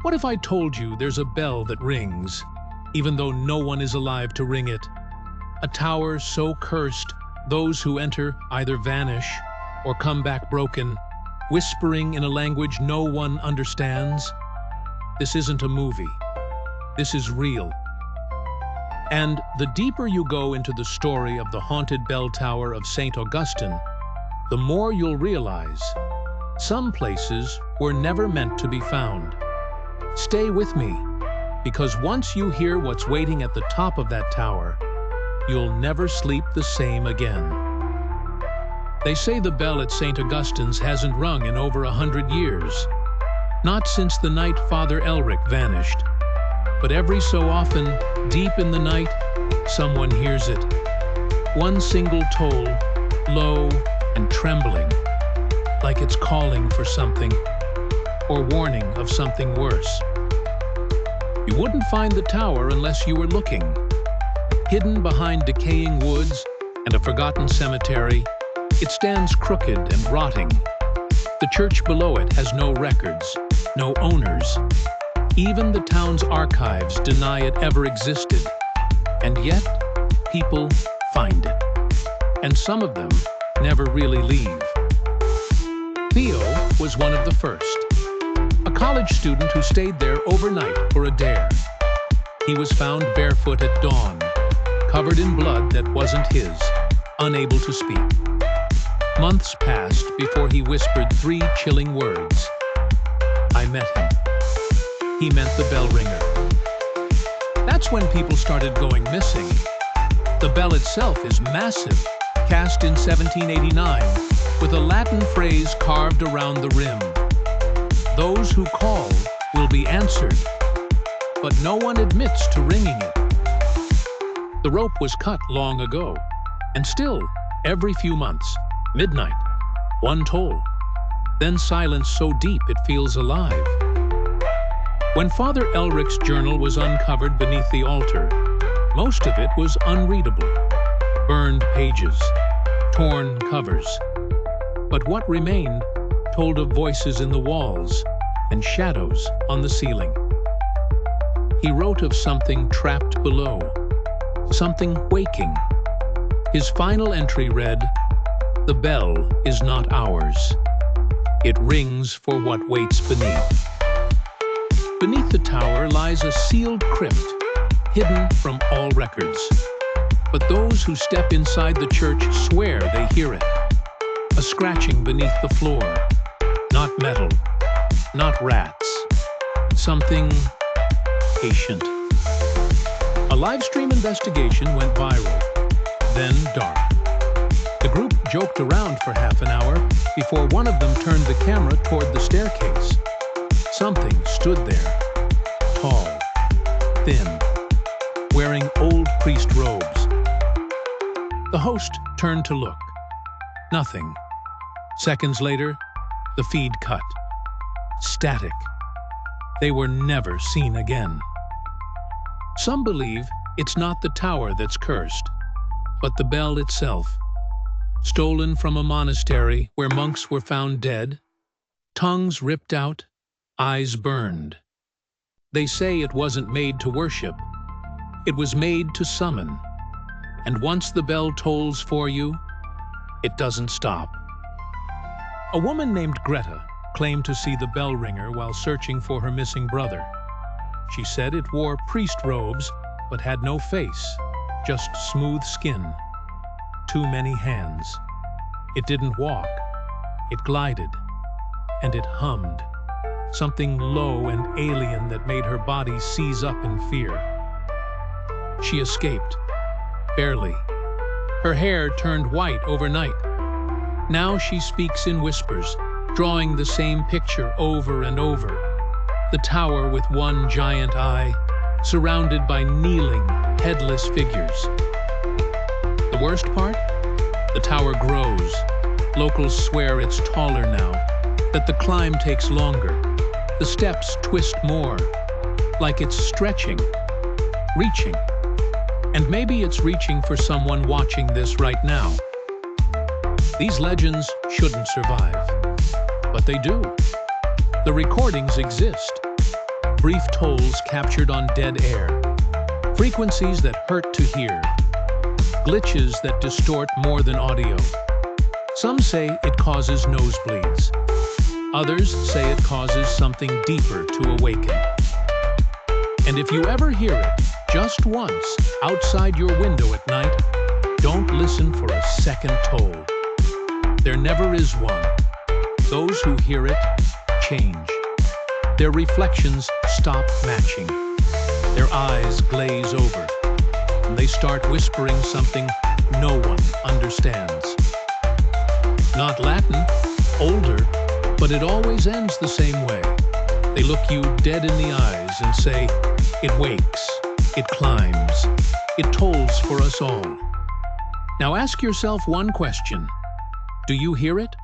What if I told you there's a bell that rings, even though no one is alive to ring it? A tower so cursed, those who enter either vanish or come back broken, whispering in a language no one understands. This isn't a movie. This is real. And the deeper you go into the story of the haunted bell tower of St. Augustin, the more you'll realize some places were never meant to be found. Stay with me, because once you hear what's waiting at the top of that tower, you'll never sleep the same again. They say the bell at St. Augustine's hasn't rung in over 100 years. Not since the night Father Elric vanished. But every so often, deep in the night, someone hears it. One single toll, low and trembling, like it's calling for something, or warning of something worse. You wouldn't find the tower unless you were looking. Hidden behind decaying woods and a forgotten cemetery, it stands crooked and rotting. The church below it has no records, no owners. Even the town's archives deny it ever existed. And yet, people find it. And some of them never really leave. Theo was one of the first. A college student who stayed there overnight for a dare. He was found barefoot at dawn, covered in blood that wasn't his, unable to speak. Months passed before he whispered 3 chilling words. I met him. He meant the bellringer. That's when people started going missing. The bell itself is massive, cast in 1789, with a Latin phrase carved around the rim. Those who call will be answered, but no one admits to ringing it. The rope was cut long ago, and still, every few months, midnight, one toll, then silence so deep it feels alive. When Father Elric's journal was uncovered beneath the altar, most of it was unreadable. Burned pages, torn covers. But what remained told of voices in the walls and shadows on the ceiling. He wrote of something trapped below, something waking. His final entry read, "The bell is not ours. It rings for what waits beneath." Beneath the tower lies a sealed crypt, hidden from all records. But those who step inside the church swear they hear it. A scratching beneath the floor. Not metal, not rats. Something patient. A livestream investigation went viral, then dark. The group joked around for half an hour before one of them turned the camera toward the staircase. Something stood there, tall, thin, wearing old priest robes. The host turned to look. Nothing. Seconds later, the feed cut. Static. They were never seen again. Some believe it's not the tower that's cursed, but the bell itself. Stolen from a monastery where monks were found dead, tongues ripped out, eyes burned. They say it wasn't made to worship. It was made to summon. And once the bell tolls for you, it doesn't stop. A woman named Greta claimed to see the bell ringer while searching for her missing brother. She said it wore priest robes but had no face, just smooth skin. Too many hands. It didn't walk. It glided. And it hummed. Something low and alien that made her body seize up in fear. She escaped. Barely. Her hair turned white overnight. Now she speaks in whispers, drawing the same picture over and over. The tower with one giant eye, surrounded by kneeling, headless figures. The worst part? The tower grows. Locals swear it's taller now, that the climb takes longer. The steps twist more, like it's stretching, reaching. And maybe it's reaching for someone watching this right now. These legends shouldn't survive, but they do. The recordings exist. brief tolls captured on dead air, frequencies that hurt to hear, glitches that distort more than audio. Some say it causes nosebleeds. Others say it causes something deeper to awaken. And if you ever hear it, just once, outside your window at night, don't listen for a second toll. There never is one. Those who hear it change. Their reflections stop matching. Their eyes glaze over, and they start whispering something no one understands. Not Latin, older, but it always ends the same way. They look you dead in the eyes and say, "It wakes, it climbs, it tolls for us all." Now ask yourself one question. Do you hear it?